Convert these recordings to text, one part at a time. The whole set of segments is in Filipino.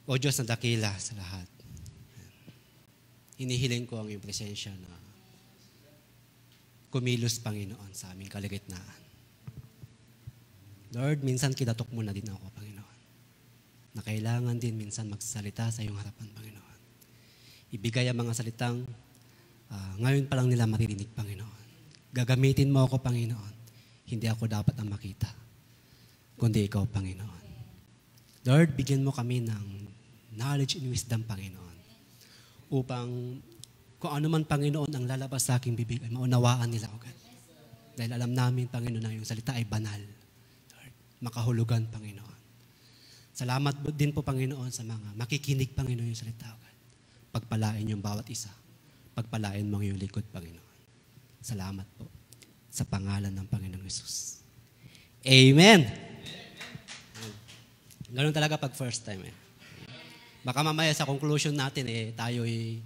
O Diyos na dakila sa lahat, hinihiling ko ang iyong presensya na kumilos, Panginoon, sa aming kalagitnaan. Lord, minsan kinatok mo na din ako, Panginoon, na kailangan din minsan magsalita sa iyong harapan, Panginoon. Ibigay ang mga salitang ngayon pa lang nila maririnig, Panginoon. Gagamitin mo ako, Panginoon. Hindi ako dapat ang makita, kundi ikaw, Panginoon. Lord, bigyan mo kami ng knowledge and wisdom, Panginoon, upang kung ano man, Panginoon, ang lalabas sa aking bibig ay maunawaan nila agad. Dahil alam namin, Panginoon, na yung salita ay banal. Lord, makahulugan, Panginoon. Salamat din po, Panginoon, sa mga makikinig, Panginoon, yung salita agad. Pagpalain yung bawat isa. Pagpalain mo yung likod, Panginoon. Salamat po sa pangalan ng Panginoong Hesus. Amen! Ganun talaga pag first time eh. Baka mamaya sa conclusion natin tayo'y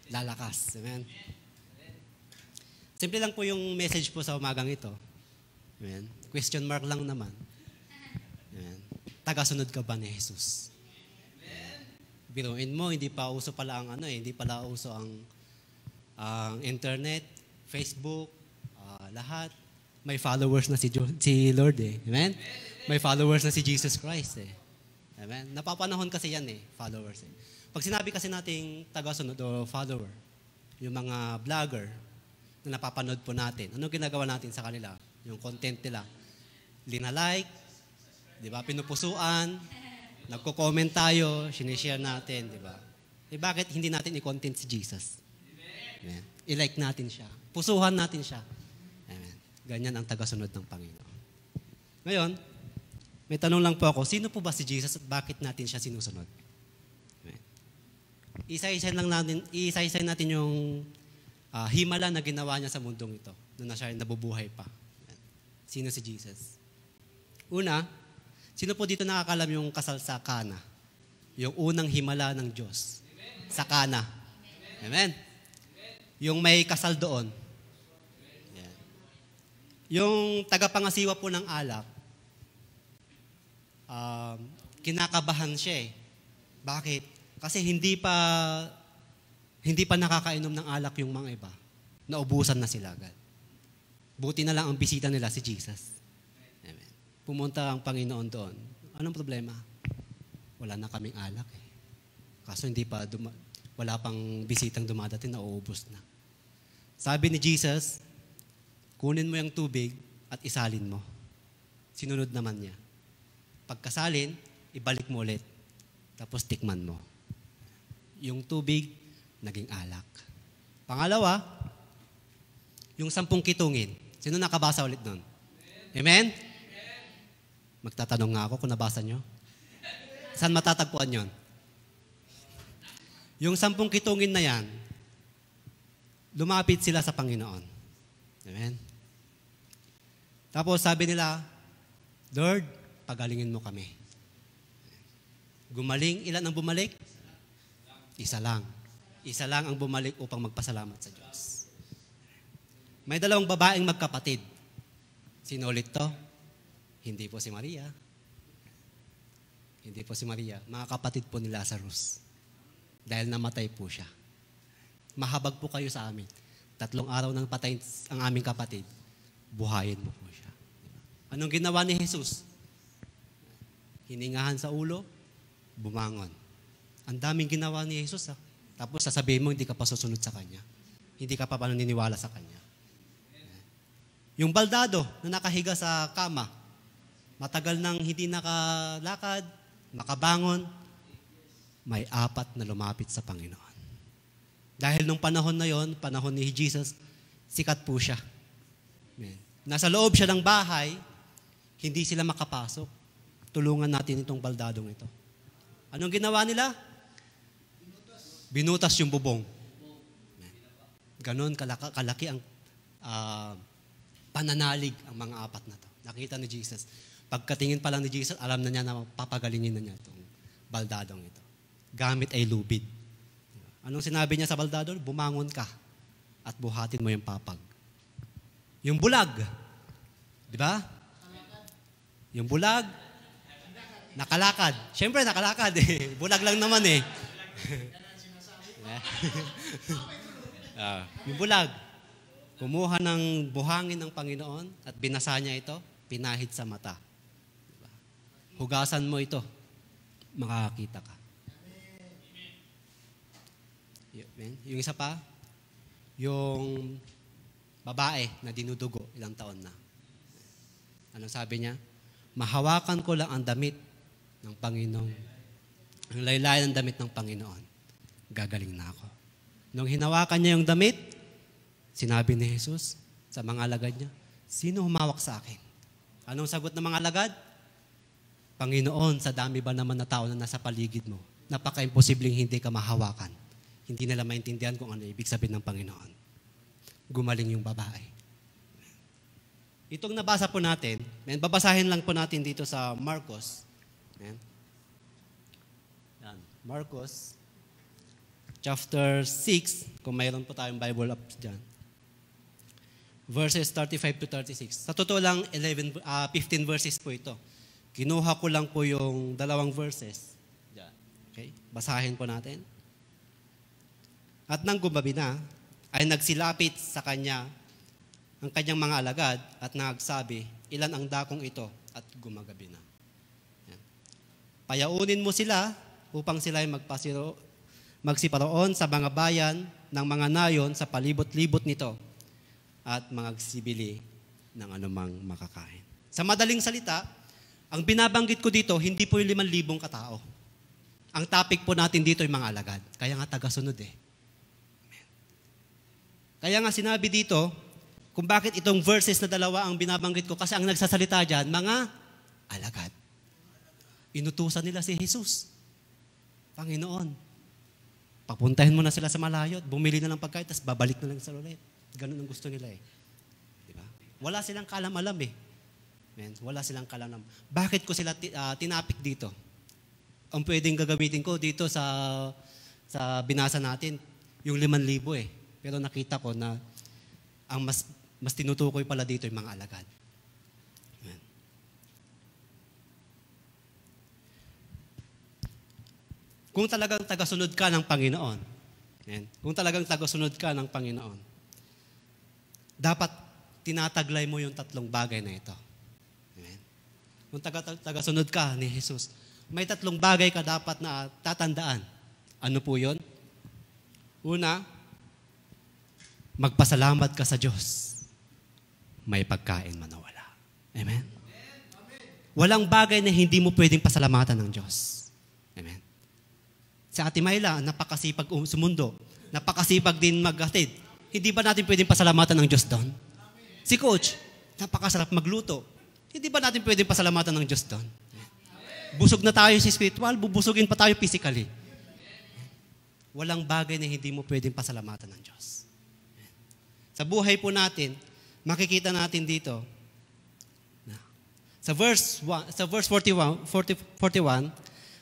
lalakas. Amen? Simple lang po yung message po sa umagang ito. Amen? Question mark lang naman. Amen? Tagasunod ka ba ni Jesus? Biruin mo, hindi pa uso pala ang hindi pala uso ang internet, Facebook, lahat. May followers na si Lord eh. Amen? May followers na si Jesus Christ eh. Amen? Napapanahon kasi yan followers eh. Pag sinabi kasi nating tagasunod o follower, yung mga vlogger na napapanood po natin, anong ginagawa natin sa kanila? Yung content nila, linalike, di ba? Pinupusuan, nagko-comment tayo, sinishare natin, di ba? Bakit hindi natin i-content si Jesus? Amen? I-like natin siya. Pusuhan natin siya. Amen? Ganyan ang tagasunod ng Panginoon. Ngayon, may tanong lang po ako, sino po ba si Jesus at bakit natin siya sinusunod? Amen. Isa-isay natin yung himala na ginawa niya sa mundong ito na siya nabubuhay pa. Amen. Sino si Jesus? Una, sino po dito nakakalam yung kasal sa Cana? Yung unang himala ng Diyos. Sa Cana. Amen. Yung may kasal doon. Amen. Yung tagapangasiwa po ng alak, kinakabahan siya eh. Bakit? Kasi hindi pa nakakainom ng alak yung mga iba. Naubusan na sila agad. Buti na lang ang bisita nila si Jesus. Amen. Pumunta ang Panginoon doon. Anong problema? Wala na kaming alak eh. Kaso wala pang bisitang dumadating, nauubos na. Sabi ni Jesus, kunin mo yung tubig at isalin mo. Sinunod naman niya. Pagkasalin, ibalik mo ulit. Tapos tikman mo. Yung tubig, naging alak. Pangalawa, yung 10 kitungin. Sino nakabasa ulit nun? Amen? Magtatanong nga ako kung nabasa nyo. Saan matatagpuan yon? Yung 10 kitungin na yan, lumapit sila sa Panginoon. Amen? Tapos sabi nila, Lord, pagalingin mo kami. Gumaling, ilan ang bumalik? Isa lang. Isa lang ang bumalik upang magpasalamat sa Diyos. May 2 babaeng magkapatid. Sino ulit to? Hindi po si Maria. Hindi po si Maria. Mga kapatid po ni Lazarus. Dahil namatay po siya. Mahabag po kayo sa amin. 3 araw nang patay ang aming kapatid. Buhayin mo po siya. Anong ginawa ni Jesus? Hiningahan sa ulo, bumangon. Ang daming ginawa ni Jesus. Tapos sasabihin mo, hindi ka pa susunod sa Kanya. Hindi ka pa paniniwala sa Kanya. Yung baldado na nakahiga sa kama, matagal nang hindi nakalakad, makabangon, may 4 na lumapit sa Panginoon. Dahil nung panahon na yon, panahon ni Jesus, sikat po siya. Amen. Nasa loob siya ng bahay, hindi sila makapasok. Tulungan natin itong baldadong ito. Anong ginawa nila? Binutas yung bubong. Ganon kalaki ang pananalig ang mga 4 na to. Nakita ni Jesus. Pagkatingin pa lang ni Jesus, alam na niya na papagalingin na niya itong baldadong ito. Gamit ay lubid. Anong sinabi niya sa baldado? Bumangon ka at buhatin mo yung papag. Yung bulag. Di ba? Yung bulag, Nakalakad. Siyempre, nakalakad eh. Bulag lang naman eh. Yung bulag. Kumuha ng buhangin ng Panginoon at binasa niya ito, pinahid sa mata. Diba? Hugasan mo ito, makakakita ka. Yung isa pa, yung babae na dinudugo, ilang taon na. Anong sabi niya? Mahawakan ko lang ang damit ng Panginoon. Ang laylayan ng damit ng Panginoon. Gagaling na ako. Nung hinawakan niya yung damit, sinabi ni Jesus sa mga alagad niya, sino humawak sa akin? Anong sagot ng mga alagad? Panginoon, sa dami ba naman na tao na nasa paligid mo, napaka-imposibleng hindi ka mahawakan. Hindi nila maintindihan kung ano ibig sabihin ng Panginoon. Gumaling yung babae. Itong nabasa po natin, babasahin lang po natin dito sa Marcos. Yan. Marcos, chapter 6, kung mayroon po tayong Bible up dyan. Verses 35 to 36. Sa totoo lang, 15 verses po ito. Kinuha ko lang po yung dalawang verses. Dyan. Okay? Basahin po natin. At nang gumabi na, ay nagsilapit sa kanya ang kanyang mga alagad at nagsabi, ilan ang dakong ito at gumagabi na. Yan. Payaunin mo sila upang sila ay magsiparoon sa mga bayan ng mga nayon sa palibot-libot nito at magsibili ng anumang makakain. Sa madaling salita, ang binabanggit ko dito, hindi po yung 5,000 katao. Ang topic po natin dito ay mga alagad. Kaya nga tagasunod eh. Kaya nga sinabi dito, kung bakit itong verses na dalawa ang binabanggit ko, kasi ang nagsasalita dyan, mga alagad. Inutusan nila si Jesus. Panginoon, papuntahin mo na sila sa malayo, bumili na ng pagkain, tapos babalik na lang sa ulit. Ganun ang gusto nila eh. Diba? Wala silang kalam-alam eh. Wala silang kalam-alam. Bakit ko sila tinapik dito? Ang pwedeng gagamitin ko dito sa binasa natin, yung 5,000 eh. Pero nakita ko na ang mas tinutukoy pala dito yung mga alagad. Amen. Kung talagang tagasunod ka ng Panginoon, kung talagang tagasunod ka ng Panginoon, dapat tinataglay mo yung 3 bagay na ito. Amen. Kung tagasunod ka ni Jesus, may 3 bagay ka dapat na tatandaan. Ano po yun? Una, magpasalamat ka sa Diyos. May pagkain man o wala. Amen? Walang bagay na hindi mo pwedeng pasalamatan ng Diyos. Amen? Si Ate Mayla, napakasipag sumundo. Napakasipag din maghatid. Hindi ba natin pwedeng pasalamatan ng Diyos doon? Si Coach, napakasarap magluto. Hindi ba natin pwedeng pasalamatan ng Diyos doon? Busog na tayo sa spiritual, bubusugin pa tayo physically. Walang bagay na hindi mo pwedeng pasalamatan ng Diyos. Sa buhay po natin, makikita natin dito, sa verse 41,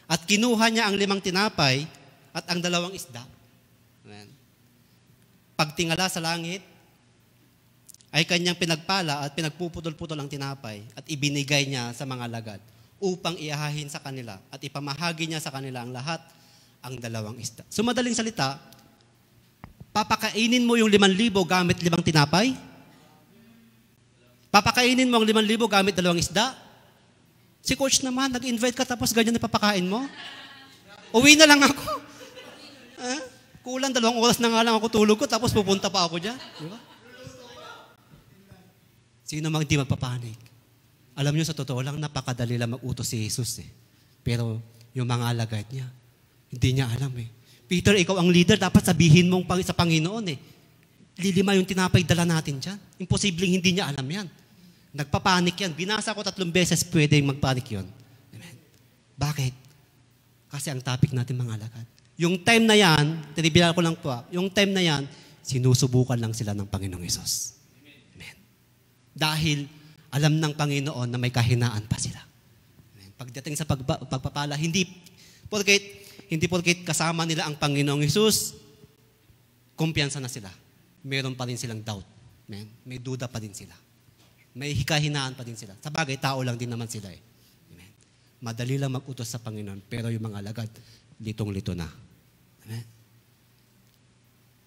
at kinuha niya ang 5 tinapay at ang 2 isda. Amen. Pagtingala sa langit, ay kanyang pinagpala at pinagpuputol-putol ang tinapay at ibinigay niya sa mga alagad upang iahahin sa kanila at ipamahagi niya sa kanila ang lahat ang 2 isda. So madaling salita, papakainin mo yung 5,000 gamit 5 tinapay? Papakainin mo ang 5,000 gamit 2 isda? Si Coach naman, nag-invite ka tapos ganyan na papakain mo? Uwi na lang ako. Kulang 2 oras na nga lang ako tulog ko tapos pupunta pa ako dyan. Di ba? Sino mang di magpapanik? Alam niyo sa totoo lang, napakadali lang mag-utos si Jesus eh. Pero yung mga alagad niya, hindi niya alam eh. Peter, ikaw ang leader, dapat sabihin mong sa Panginoon eh. 5 yung tinapay dala natin dyan. Imposibleng hindi niya alam yan. Nagpapanik yan. Binasa ko 3 beses, pwedeng magpanik yun. Amen. Bakit? Kasi ang topic natin mga alagad. Yung time na yan, tinibila ko lang po, yung time na yan, sinusubukan lang sila ng Panginoong Hesus. Amen. Dahil alam ng Panginoon na may kahinaan pa sila. Amen. Pagdating sa pagpapala, hindi porket kasama nila ang Panginoong Hesus, kumpiyansa na sila. Meron pa rin silang doubt. Amen? May duda pa din sila. May hikahinaan pa din sila. Sa bagay, tao lang din naman sila eh. Amen? Madali lang mag-utos sa Panginoon, pero yung mga alagad, litong-lito na. Amen?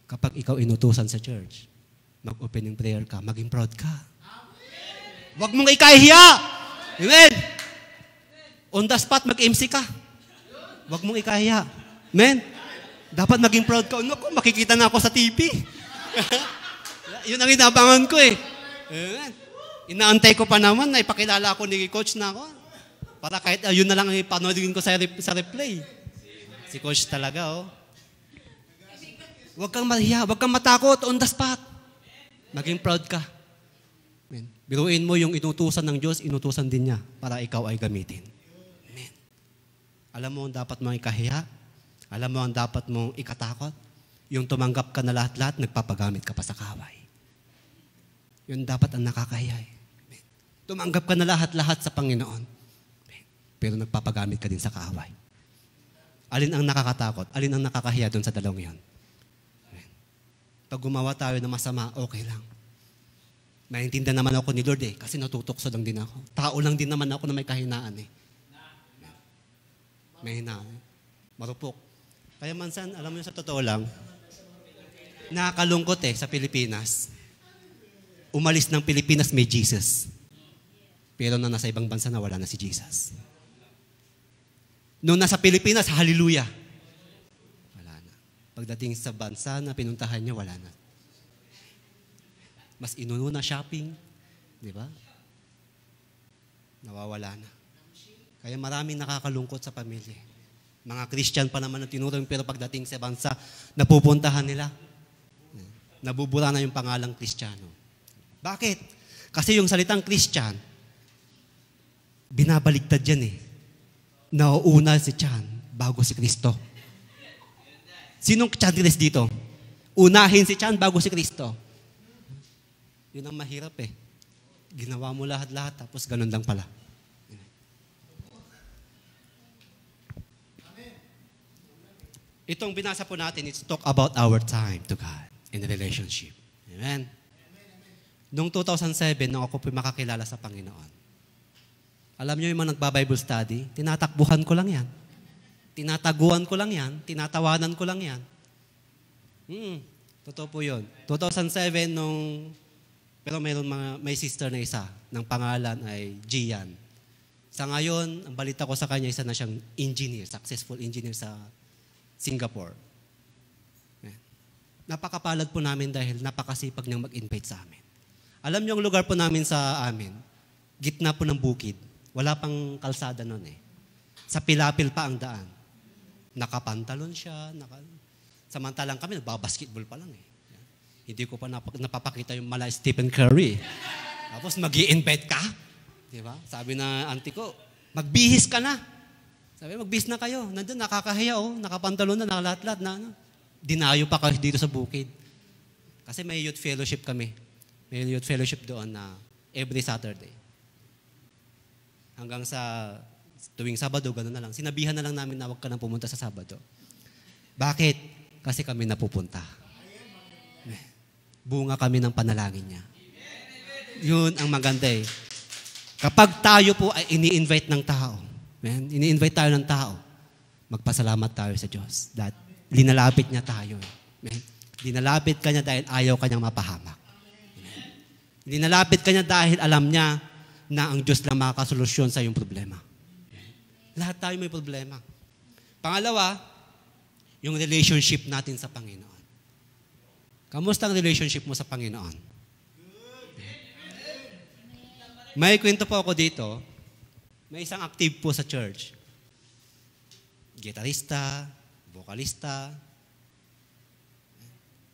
Kapag ikaw inutusan sa church, mag-opening prayer ka, maging proud ka. Huwag mong ikahiya. Amen? On the spot, mag-MC ka. Huwag mong ikahiya. Amen? Dapat maging proud ka. Naku, makikita na ako sa TV. Yun ang inabangan ko eh. Amen? Inaantay ko pa naman na ipakilala ako ni Coach na ako. Para kahit yun na lang ang ipanoodin ko sa replay. Si Coach talaga, oh. Huwag kang mahiya, huwag kang matakot, on the spot. Maging proud ka. Amen. Biruin mo yung inutusan ng Diyos, inutusan din niya para ikaw ay gamitin. Amen. Alam mo ang dapat mong ikahiya? Alam mo ang dapat mong ikatakot? Yung tumanggap ka na lahat-lahat, nagpapagamit ka pa sa kaway. Yun dapat ang nakakahiya. Amen. Tumanggap ka na lahat-lahat sa Panginoon. Amen. Pero nagpapagamit ka din sa kaway. Alin ang nakakatakot? Alin ang nakakahiya doon sa dalawang yun? Pag gumawa tayo ng masama, okay lang. Maintindihan naman ako ni Lord kasi natutokso lang din ako. Tao lang din naman ako na may kahinaan May hinaan. Marupok. Kaya mansan, alam mo yun sa totoo lang, nakakalungkot sa Pilipinas. Umalis ng Pilipinas may Jesus. Pero na nasa ibang bansa na wala na si Jesus. Nung nasa Pilipinas, hallelujah. Pagdating sa bansa na pinuntahan niya, wala na. Mas inuno na shopping, di ba? Nawawala na. Kaya maraming nakakalungkot sa pamilya. Mga Christian pa naman ang tinuring, pero pagdating sa bansa, napupuntahan nila. Nabubura na yung pangalang Kristiyano. Bakit? Kasi yung salitang Christian, binabaligtad yan Nauuna si Tiyan bago si Kristo. Sinong Tiyan dito? Unahin si Tiyan bago si Kristo. Yun ang mahirap Ginawa mo lahat-lahat, tapos ganun lang pala. Itong binasa po natin, it's talk about our time to God in the relationship. Amen? Noong 2007, nung ako po makakilala sa Panginoon, alam niyo yung mga nagba-Bible study, tinatakbuhan ko lang yan. Tinataguan ko lang yan. Tinatawanan ko lang yan. Totoo po yun. 2007, pero may sister na isa, ng pangalan ay Gian. Sa ngayon, ang balita ko sa kanya, isa na siyang engineer, successful engineer sa Singapore. Napakapalad po namin dahil napakasipag niyang mag-invite sa amin. Alam niyo ang lugar po namin sa amin, gitna po ng bukid. Wala pang kalsada noon Sa pilapil pa ang daan. Nakapantalon siya. Samantalang kami, nagbabasketball pa lang Hindi ko pa napapakita yung mala Stephen Curry. Tapos mag-i-invite ka. Diba? Sabi na auntie ko, magbihis ka na. Sabi, magbihis na kayo. Nandun, nakakahiya nakapantalon na, nakalahat-lahat na. Dinayo pa kayo dito sa bukid. Kasi may youth fellowship kami. May youth fellowship doon na every Saturday. Hanggang sa tuwing Sabado, gano'n na lang. Sinabihan na lang namin na huwag ka nang pumunta sa Sabado. Bakit? Kasi kami napupunta. Bunga kami ng panalangin niya. Yun ang maganda Kapag tayo po ay ini-invite ng tao, ini-invite tayo ng tao, magpasalamat tayo sa Diyos. That linalapit niya tayo. Linalapit ka niya dahil ayaw ka niyang mapahamak. Linalapit ka niya dahil alam niya na ang Diyos lang makakasolusyon sa iyong problema. Lahat tayo may problema. Pangalawa, yung relationship natin sa Panginoon. Kamusta ang relationship mo sa Panginoon? May kwento po ako dito. May isang active po sa church. Gitarista, vokalista,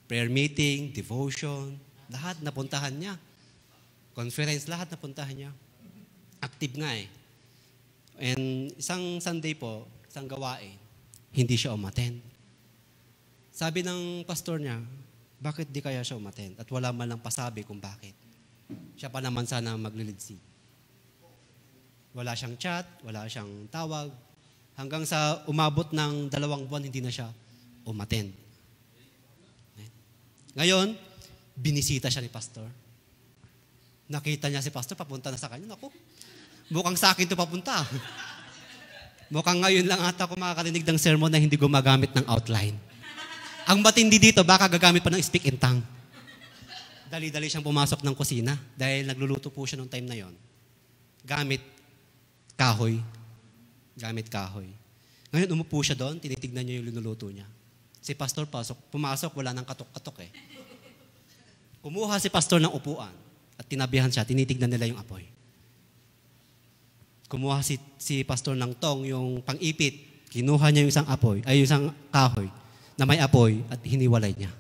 prayer meeting, devotion, lahat napuntahan niya. Conference, lahat napuntahan niya. Active nga And isang Sunday po, isang gawain, hindi siya umattend. Sabi ng pastor niya, bakit di kaya siya umattend? At wala man lang pasabi kung bakit. Siya pa naman sana maglilid seat. Wala siyang chat, wala siyang tawag. Hanggang sa umabot ng 2 buwan, hindi na siya umattend. Ngayon, binisita siya ni pastor. Nakita niya si pastor, papunta na sa kanya. Naku, mukhang sa akin ito papunta. Mukhang ngayon lang ata ako makakarinig ng sermon na hindi gumagamit ng outline. Ang matindi dito, baka gagamit pa ng speak in tongue. Dali-dali siyang pumasok ng kusina dahil nagluluto po siya noong time na yon. Gamit kahoy. Gamit kahoy. Ngayon umupo siya doon, tinitignan niya yung linuluto niya. Si pastor pumasok, wala nang katok-katok eh. Kumuha si pastor ng upuan at tinabihan siya, tinitignan nila yung apoy. Kumuha si pastor ng tong, yung pang-ipit, kinuha niya yung isang kahoy na may apoy at hiniwalay niya.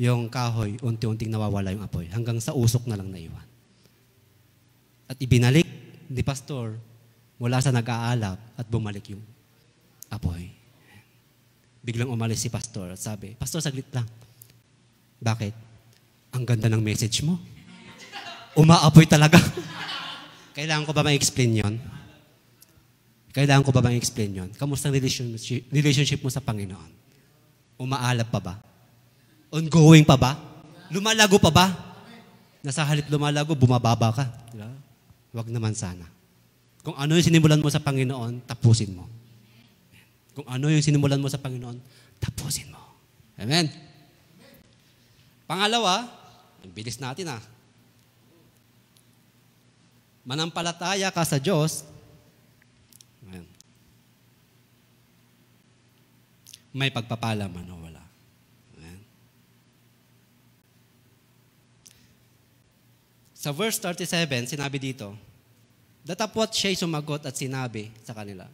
Yung kahoy, unti-unting nawawala yung apoy hanggang sa usok na lang naiwan. At ibinalik ni pastor mula sa nag-aalap at bumalik yung apoy. Biglang umalis si pastor at sabi, "Pastor, saglit lang." "Bakit?" "Ang ganda ng message mo. Umaapoy talaga." Kailangan ko ba ma-explain yun? Kailangan ko ba ma-explain yun? Kamusta ang relationship mo sa Panginoon? Umaalap pa ba? Ongoing pa ba? Lumalago pa ba? Nasa halip lumalago, bumababa ka. Diba? Huwag naman sana. Kung ano yung sinimulan mo sa Panginoon, tapusin mo. Kung ano yung sinimulan mo sa Panginoon, tapusin mo. Amen? Pangalawa, ang bilis natin manampalataya ka sa Diyos, amen, may pagpapala man o wala. Amen. Sa verse 37, sinabi dito, datapwat siya'y sumagot at sinabi sa kanila,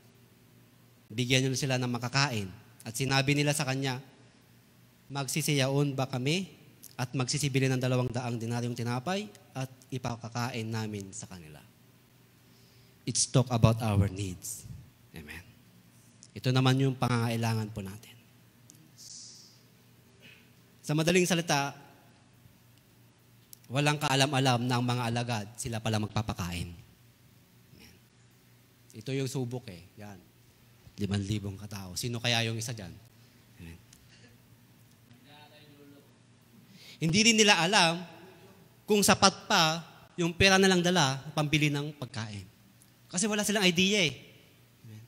bigyan nila sila ng makakain. At sinabi nila sa kanya, magsisiyaon ba kami at magsisibili ng 200 denaryong tinapay at ipakakain namin sa kanila. It's talk about our needs. Amen. Ito naman yung pangangailangan po natin. Sa madaling salita, walang kaalam-alam ng mga alagad, sila pala magpapakain. Amen. Ito yung subok Yan. 5,000 katao. Sino kaya yung isa dyan? Amen. Hindi rin nila alam kung sapat pa yung pera na lang dala pambili ng pagkain. Kasi wala silang idea Amen.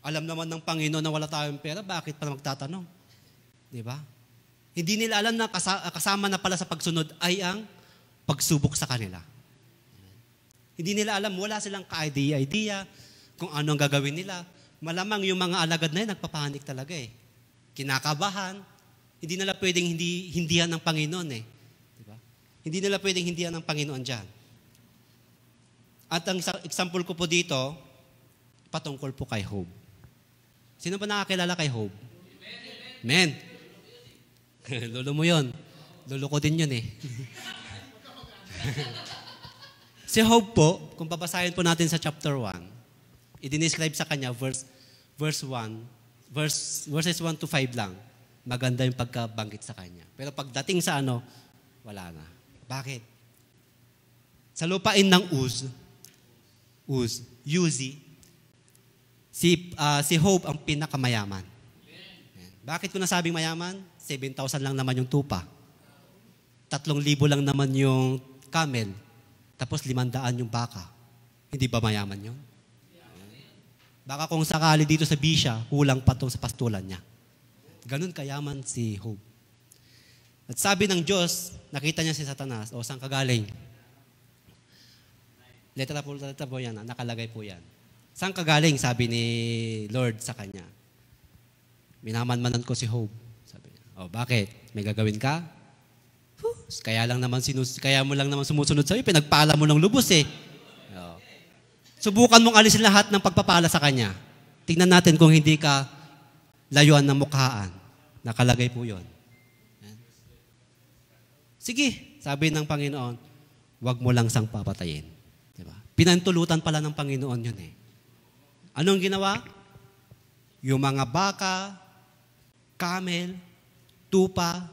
Alam naman ng Panginoon na wala tayong pera, bakit pa magtatanong? Di ba? Hindi nila alam na kasama na pala sa pagsunod ay ang pagsubok sa kanila. Amen. Hindi nila alam, wala silang ka-idea kung ano ang gagawin nila. Malamang yung mga alagad na yun, nagpapanik talaga Kinakabahan. Hindi nila pwedeng hindihan ng Panginoon Diba? Hindi nila pwedeng hindihan ng Panginoon dyan. At ang example ko po dito, patungkol po kay Job. Sino pa nakakilala kay Job? Amen. Lolo mo yun. Lolo ko din yun Si Job po, kung babasahin po natin sa chapter 1, i-describe sa kanya verses 1 to 5 lang. Maganda yung pagkabanggit sa kanya. Pero pagdating sa wala na. Bakit? Sa lupain ng Uzi, si Job ang pinakamayaman. Bakit ko nasabing mayaman? 7,000 lang naman yung tupa. 3,000 lang naman yung camel. Tapos 500 yung baka. Hindi ba mayaman yun? Baka kung sakali dito sa Bisya, kulang pa sa pastulan niya. Ganun kayaman si Job. At sabi ng Diyos, nakita niya si Satanas, saan ka galing? Letra po yan, nakalagay po yan. Saan ka galing? Sabi ni Lord sa kanya. Minamanmanan ko si Job. Sabi niya, bakit? May gagawin ka? Kaya mo lang naman sumusunod sa'yo, pinagpala mo ng lubos Subukan mong alisin lahat ng pagpapala sa kanya. Tingnan natin kung hindi ka layuan ng mukhaan. Nakalagay po yun. Sige, sabi ng Panginoon, wag mo lang sang papatayin. Diba? Pinantulutan pala ng Panginoon yun Anong ginawa? Yung mga baka, camel, tupa,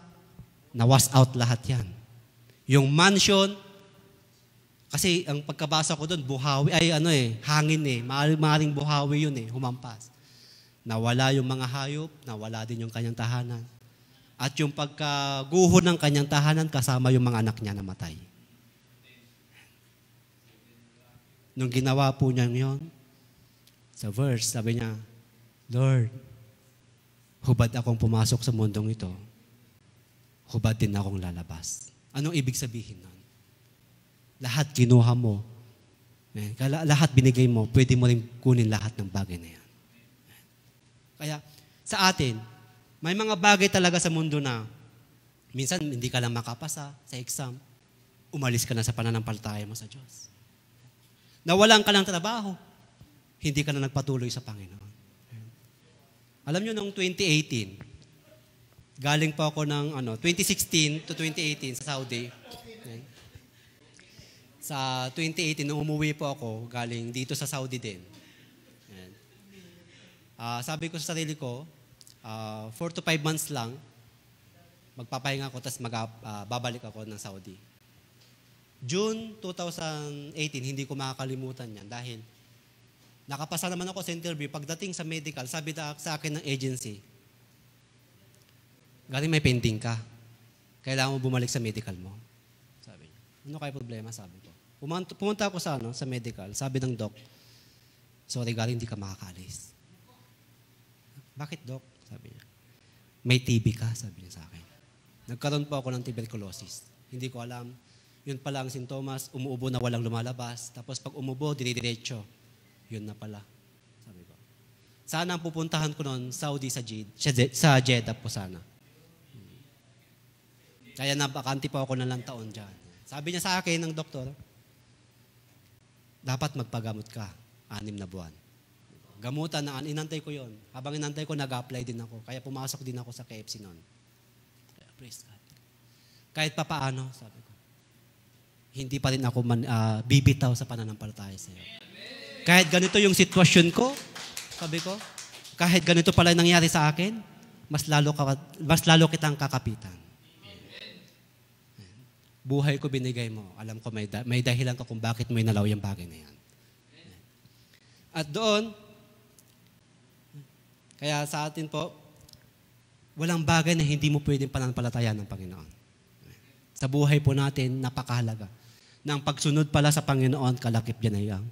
na-wash out lahat yan. Yung mansion, kasi ang pagkabasa ko doon, buhawi, hangin maaaring buhawi yun humampas. Nawala yung mga hayop, nawala din yung kanyang tahanan. At yung pagkaguho ng kanyang tahanan, kasama yung mga anak niya namatay. Nung ginawa po niya yun, Sa verse, sabi niya, Lord, hubad akong pumasok sa mundong ito, hubad din akong lalabas. Anong ibig sabihin nun? Lahat kinuha mo. Lahat binigay mo, pwede mo rin kunin lahat ng bagay na yan. Kaya sa atin, may mga bagay talaga sa mundo na minsan hindi ka lang makapasa sa exam, umalis ka na sa pananampalataya mo sa Diyos. Nawalan ka ng trabaho, hindi ka na nagpatuloy sa Panginoon. Alam nyo, noong 2018, galing po ako ng 2016 to 2018 sa Saudi. Sa 2018, nung umuwi po ako, galing dito sa Saudi din. Sabi ko sa sarili ko, 4 to 5 months lang, magpapahinga ako, tapos babalik ako ng Saudi. June 2018, hindi ko makakalimutan yan dahil nakapasa naman ako sa interview. Pagdating sa medical, sabi sa akin ng agency, galing may pending ka. Kailangan mo bumalik sa medical mo. Sabi niya. Ano kaya problema? Sabi ko. Pumunta ako sa medical. Sabi ng doc, sorry, galing hindi ka makakalis. Bakit, doc? Sabi niya. May TB ka, sabi niya sa akin. Nagkaroon po ako ng tuberculosis. Hindi ko alam. Yun pala ang sintomas, umuubo na walang lumalabas. Tapos pag umubo, dire-diretso. Yun na pala. Sabi ko. Sana ang pupuntahan ko noon, Saudi sa Jeddah po sana. Kaya nabakanti pa ako ng lang taon dyan. Sabi niya sa akin ng doktor, dapat magpagamot ka, 6 na buwan. Gamutan na, inantay ko yon. Habang inantay ko, nag-apply din ako. Kaya pumasok din ako sa KFC noon. Kaya praise God. Kahit papaano, sabi ko, hindi pa rin ako bibitaw sa pananampalataya sa iyo. Kahit ganito yung sitwasyon ko, sabi ko, kahit ganito pala nangyari sa akin, mas lalo kitang kakapitan. Buhay ko binigay mo. Alam ko may dahilan ka kung bakit mo inalaw yung bagay na yan. At doon, kaya sa atin po, walang bagay na hindi mo pwedeng pananampalatayan ng Panginoon. Sa buhay po natin, napakahalaga. Na ang pagsunod pala sa Panginoon, kalakip dyan ay ang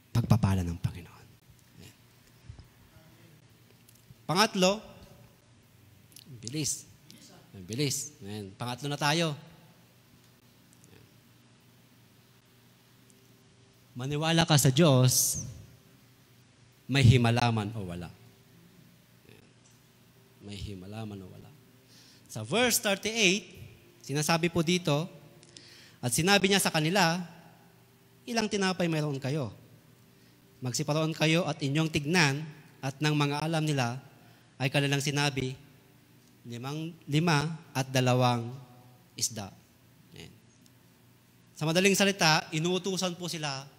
pagpapala ng Panginoon. Pangatlo, bilis. Bilis. Pangatlo na tayo. Maniwala ka sa Diyos, may himalaman o wala. May himalaman o wala. Sa verse 38, sinasabi po dito, at sinabi niya sa kanila, ilang tinapay mayroon kayo? Magsiparoon kayo at inyong tignan, at ng mga alam nila, ay kanilang sinabi, 5 at 2 isda. Ayan. Sa madaling salita, inuutusan po sila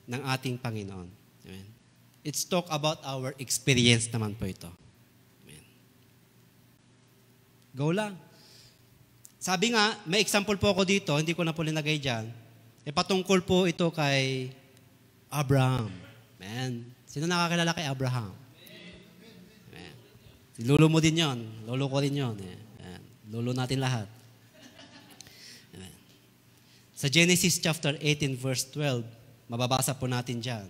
ng ating Panginoon. Amen. It's talk about our experience naman po ito. Amen. Go lang. Sabi nga, may example po ako dito, hindi ko na po linagay dyan. Patungkol po ito kay Abraham. Amen. Sino nakakilala kay Abraham? Amen. Si lolo mo din yon, lolo ko rin yon. Amen. Lolo natin lahat. Amen. Sa Genesis chapter 18 verse 12, mababasa po natin dyan,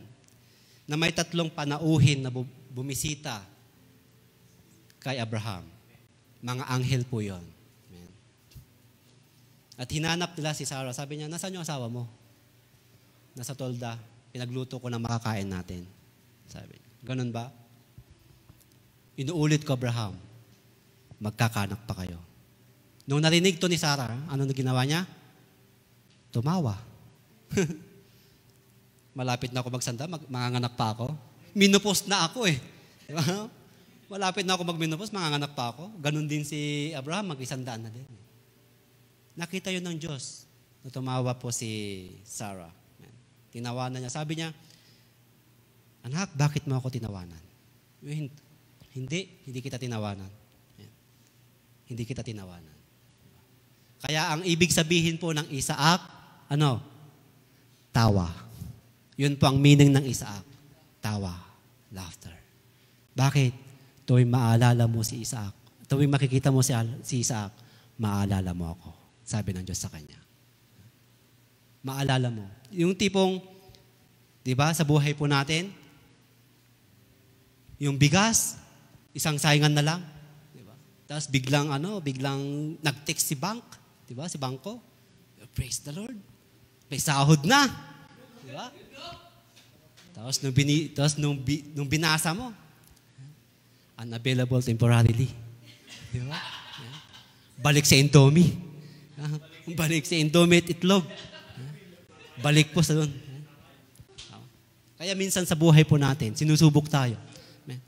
na may 3 panauhin na bumisita kay Abraham. Mga anghel po yon. Amen. At hinanap nila si Sarah. Sabi niya, nasaan yung asawa mo? Nasa tolda. Pinagluto ko na makakain natin. Sabi niya. Ganun ba? Inuulit ko, Abraham, magkakanak pa kayo. Nung narinig to ni Sarah, ano na ginawa niya? Tumawa. Malapit na ako magsanda, manganganak pa ako. Minupos na ako eh. Diba? Malapit na ako magminupos, manganganak pa ako. Ganon din si Abraham, mag-100 na din. Nakita yun ng Diyos. Tumawa po si Sarah. Tinawanan niya. Sabi niya, anak, bakit mo ako tinawanan? Hindi kita tinawanan. Hindi kita tinawanan. Kaya ang ibig sabihin po ng Isaac, tawa. Yun po ang meaning ng Isaac. Tawa. Laughter. Bakit? Tuwing maalala mo si Isaac. Tuwing makikita mo si Isaac, maalala mo ako. Sabi ng Diyos sa kanya. Maalala mo. Yung tipong, di ba, sa buhay po natin, Yung bigas, isang saingan na lang. Di ba? Tapos biglang nag-text si bank. Di ba? Si bangko. Praise the Lord. May sahod na. Di ba? Tapos nung binasa mo, unavailable temporarily. Di ba? Balik sa Indomie. Balik sa Indomie at itlog. Balik po sa doon. Kaya minsan sa buhay po natin, sinusubok tayo.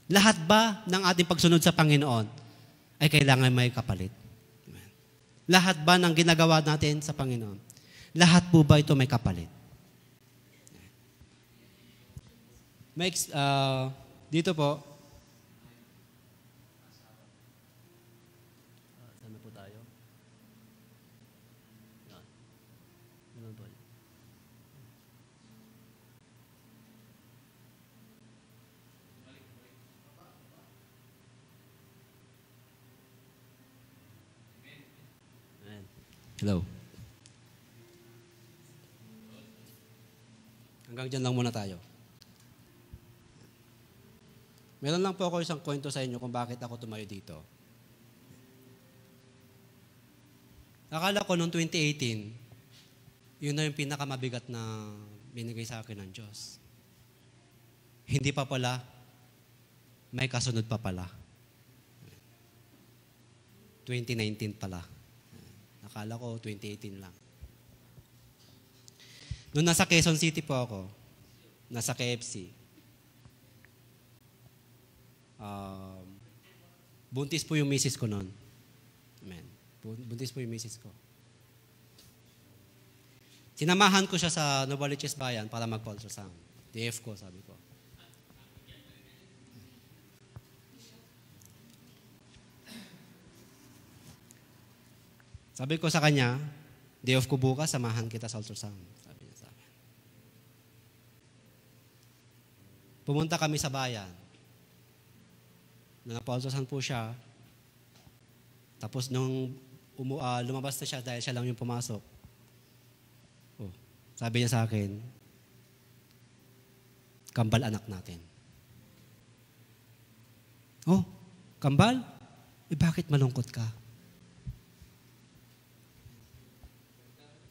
Lahat ba ng ating pagsunod sa Panginoon ay kailangan may kapalit? Lahat ba ng ginagawa natin sa Panginoon? Lahat po ba ito may kapalit? Dito po, saan na po tayo? Ganun po. Hello. Hanggang dyan lang muna tayo. Meron lang po ako isang kwento sa inyo kung bakit ako tumayo dito. Akala ko noong 2018, yun na yung pinakamabigat na binigay sa akin ng Diyos. Hindi pa pala, may kasunod pa pala. 2019 pala. Akala ko 2018 lang. Noong nasa Quezon City po ako, nasa KFC, buntis po yung misis ko noon. Amen. Buntis po yung misis ko. Sinamahan ko siya sa Novaliches Bayan para mag-ultrasound. DF ko, sabi ko. Sabi ko sa kanya, day off ko bukas, samahan kita sa ultrasound. Sabi niya sa akin. Pumunta kami sa bayan. Napa-ultrasound po siya. Tapos nung lumabas na siya dahil siya lang yung pumasok. Oh, sabi niya sa akin, kambal anak natin. Oh, kambal? Bakit malungkot ka?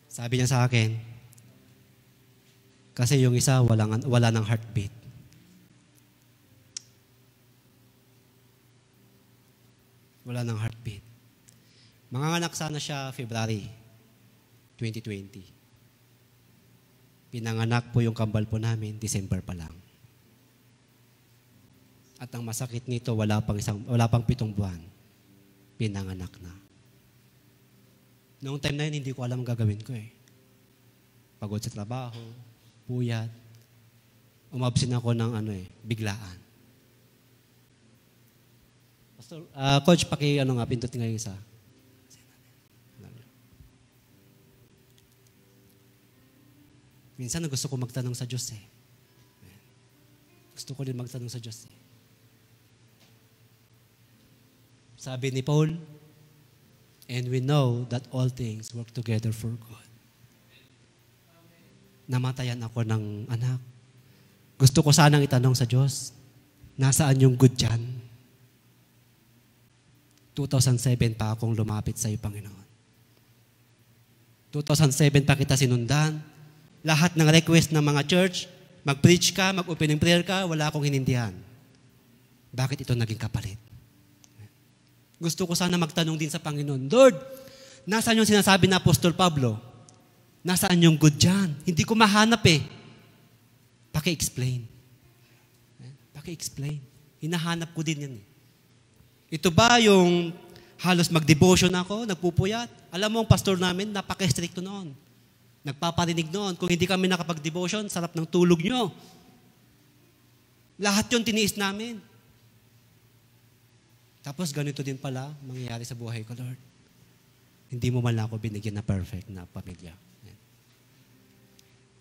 Sabi niya sa akin, kasi yung isa wala ng heartbeat. Wala ng heartbeat. Manganganak sana siya February 2020. Pinanganak po yung kambal po namin, December pa lang. At ang masakit nito, wala pang 7 buwan. Pinanganak na. Noong time na yun, hindi ko alam ang gagawin ko eh. Pagod sa trabaho, puyat. Umabsent ako ng biglaan. Pastor, Coach, pindot nga yung isa. Minsan gusto ko magtanong sa Diyos eh. Gusto ko din magtanong sa Diyos eh. Sabi ni Paul, and we know that all things work together for good. Namatayan ako ng anak. Gusto ko sanang itanong sa Diyos, nasaan yung good dyan? 2007 pa akong lumapit sa iyo, Panginoon. 2007 pa kita sinundan. Lahat ng request ng mga church, mag-preach ka, mag-opening prayer ka, wala akong hinindihan. Bakit ito naging kapalit? Gusto ko sana magtanong din sa Panginoon, Lord, nasaan yung sinasabi na Apostol Pablo? Nasaan yung good dyan? Hindi ko mahanap eh. Paki-explain. Paki-explain. Hinahanap ko din yan eh. Ito ba yung halos mag-devotion ako, nagpupuyat? Alam mo, ang pastor namin, napaka-stricto noon. Nagpaparinig noon. Kung hindi kami nakapag-devotion, sarap ng tulog nyo. Lahat yun tiniis namin. Tapos ganito din pala mangyayari sa buhay ko, Lord. Hindi mo man lang ako binigyan na perfect na pamilya.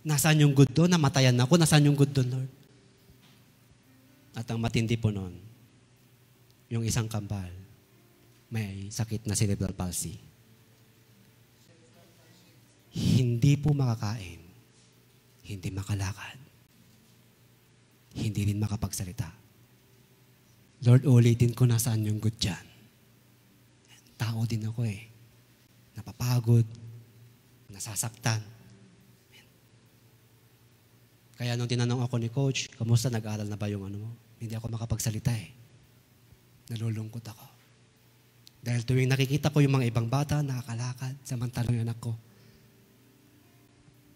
Nasaan yung good doon? Namatayan ako. Nasaan yung good doon, Lord? At ang matindi po noon, yung isang kambal, may sakit na cerebral palsy. Hindi po makakain. Hindi makalakad. Hindi rin makapagsalita. Lord, ulitin ko nasaan yung good dyan. Tao din ako eh. Napapagod, nasasaktan. Kaya nung tinanong ako ni Coach, kamusta, nag-aral na ba yung ano mo? Hindi ako makapagsalita eh. Nalulungkot ako. Dahil tuwing nakikita ko yung mga ibang bata, nakakalakad, samantalang yung anak ko,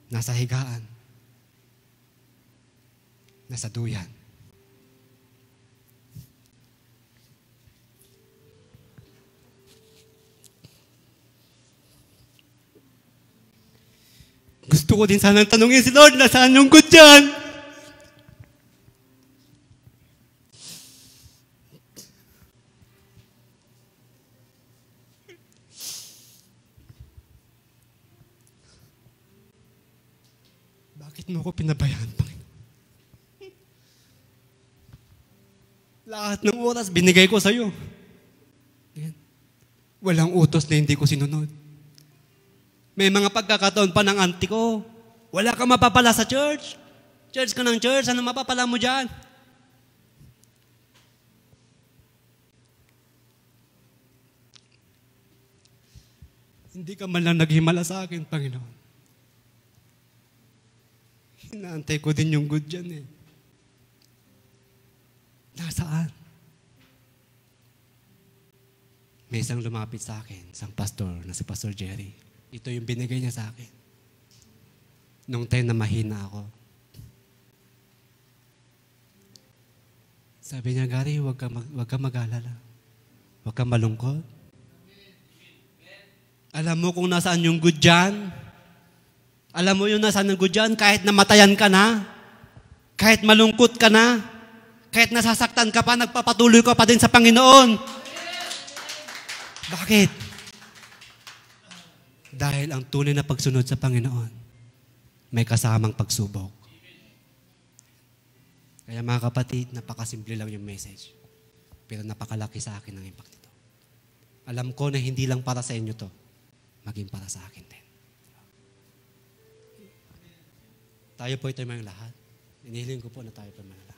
nasa higaan, nasa duyan. Gusto ko din sanang tanungin si Lord, nasaan yung good dyan? Bakit mo ko pinabayaan, Panginoon? Lahat ng oras binigay ko sa iyo. Walang utos na hindi ko sinunod. May mga pagkakataon pa ng auntie ko, wala kang mapapala sa church. Church ka ng church, ano mapapala mo dyan? Hindi ka man lang naghimala sa akin, Panginoon. Inaantay ko din yung good dyan eh. Nasaan? May isang lumapit sa akin, isang pastor na si Pastor Jerry. Ito yung binigay niya sa akin. Nung time na mahina ako. Sabi niya, Gary, huwag kang mag-alala. Huwag kang malungkot. Alam mo kung nasaan yung good dyan? Alam mo yung nasaan yung good dyan? Kahit namatayan ka na, kahit malungkot ka na, kahit nasasaktan ka pa, nagpapatuloy ka pa din sa Panginoon. Bakit? Dahil ang tunay na pagsunod sa Panginoon, may kasamang pagsubok. Kaya mga kapatid, napakasimple lang yung message. Pero napakalaki sa akin ang impact nito. Alam ko na hindi lang para sa inyo to, maging para sa akin din. Tayo po ito yung lahat. Inihiling ko po na tayo po yung lahat.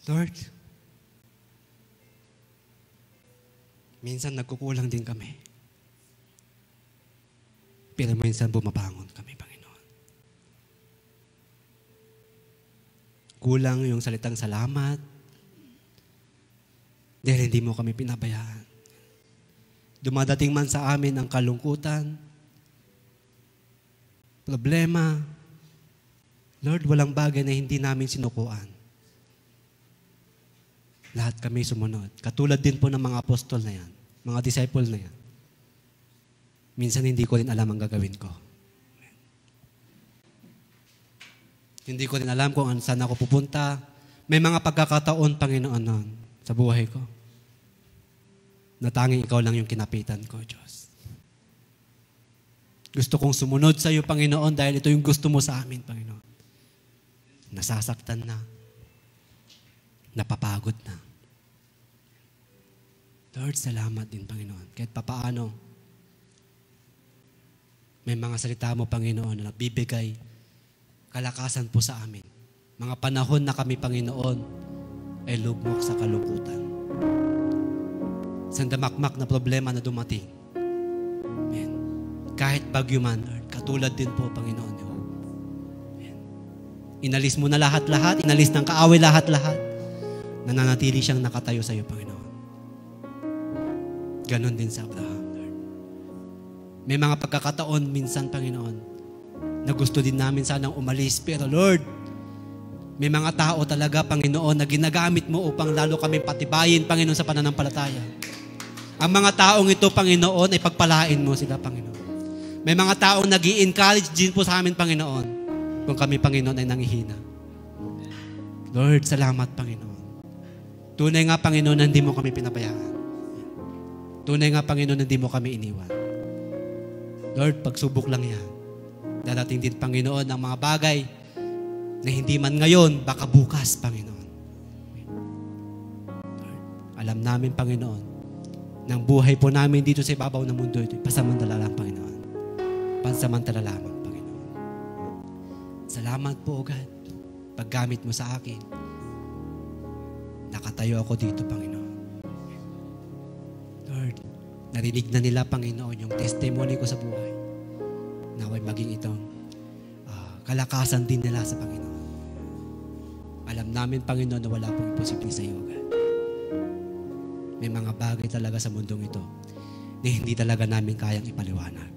Lord, minsan nagkukulang din kami. Pero minsan bumabangon kami, Panginoon. Kulang yung salitang salamat dahil hindi mo kami pinabayaan. Dumadating man sa amin ang kalungkutan, problema. Lord, walang bagay na hindi namin sinukuan. Lahat kami sumunod. Katulad din po ng mga apostol na yan, mga disciple na yan. Minsan hindi ko rin alam ang gagawin ko. Hindi ko rin alam kung saan ako pupunta. May mga pagkakataon, Panginoon, nun, sa buhay ko, na tanging ikaw lang yung kinapitan ko, Diyos. Gusto kong sumunod sa iyo, Panginoon, dahil ito yung gusto mo sa amin, Panginoon. Nasasaktan na. Napapagod na. Lord, salamat din, Panginoon. Kahit papaano, may mga salita mo, Panginoon, na nagbibigay kalakasan po sa amin. Mga panahon na kami, Panginoon, ay lugmok sa kalungkutan. Sa damakmak na problema na dumating. Amen. Kahit bagyo man, Lord, katulad din po, Panginoon. Amen. Inalis mo na lahat-lahat, inalis ng kaaway lahat-lahat. Nananatili siyang nakatayo sa iyo, Panginoon. Ganon din sa Abraham, Lord. May mga pagkakataon minsan, Panginoon, na gusto din namin sanang umalis. Pero Lord, may mga tao talaga, Panginoon, na ginagamit mo upang lalo kami patibayin, Panginoon, sa pananampalataya. Ang mga taong ito, Panginoon, ay pagpalain mo sila, Panginoon. May mga taong nag-i-encourage din po sa amin, Panginoon, kung kami, Panginoon, ay nangihina. Lord, salamat, Panginoon. Tunay nga, Panginoon, na hindi mo kami pinabayaan. Tunay nga, Panginoon, na hindi mo kami iniwan. Lord, pagsubok lang yan. Darating din, Panginoon, ang mga bagay na hindi man ngayon, baka bukas, Panginoon. Alam namin, Panginoon, ng buhay po namin dito sa ibabaw ng mundo ito, pasamantala lang, Panginoon. Pansamantala lamang, Panginoon. Salamat po, God. Paggamit mo sa akin, nakatayo ako dito, Panginoon. Lord, narinig na nila, Panginoon, yung testimony ko sa buhay. Naway maging itong kalakasan din nila sa Panginoon. Alam namin, Panginoon, na wala pong imposible sa iyo, God. May mga bagay talaga sa mundong ito na hindi talaga namin kayang ipaliwanag.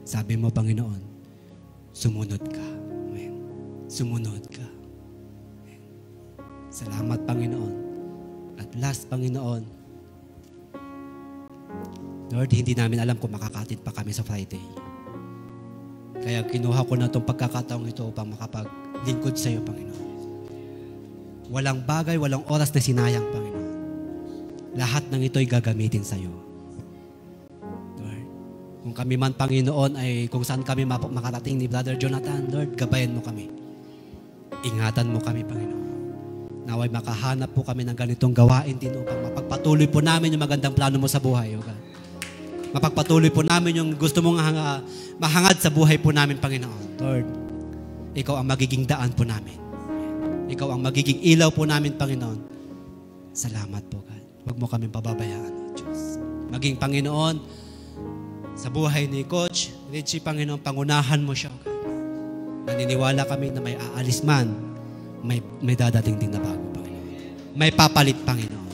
Sabi mo, Panginoon, sumunod ka. Amen. Sumunod ka. Amen. Salamat, Panginoon. At last, Panginoon, Lord, hindi namin alam kung makakatid pa kami sa Friday. Kaya kinuha ko na itong pagkakataong ito upang makapaglingkod sa iyo, Panginoon. Walang bagay, walang oras na sinayang, Panginoon. Lahat ng ito'y gagamitin sa iyo. Lord, kung kami man, Panginoon, ay kung saan kami makarating ni Brother Jonathan, Lord, gabayan mo kami. Ingatan mo kami, Panginoon. Naway makahanap po kami ng ganitong gawain din upang mapagpatuloy po namin yung magandang plano mo sa buhay, O God. Mapagpatuloy po namin yung gusto mong mahangad sa buhay po namin, Panginoon. Lord, Ikaw ang magiging daan po namin. Ikaw ang magiging ilaw po namin, Panginoon. Salamat po, God. Huwag mo kaming pababayaan, O Diyos. Maging, Panginoon, sa buhay ni Coach Richie, Panginoon, pangunahan mo siya, God. Naniniwala kami na may aalis man, may dadating din na bago, Panginoon. May papalit, Panginoon.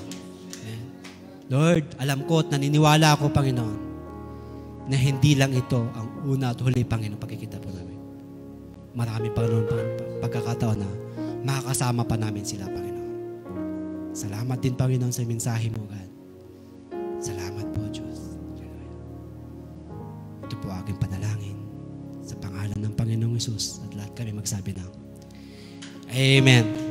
Lord, alam ko at naniniwala ako, Panginoon, na hindi lang ito ang una at huli, Panginoon, pagkikita po namin. Marami, Panginoon, pagkakataon na makakasama pa namin sila, Panginoon. Salamat din, Panginoon, sa mensahe mo, God. Salamat po, Diyos. Ito po aking panalangin sa pangalan ng Panginoong Hesus at lahat kami magsabi ng Amen.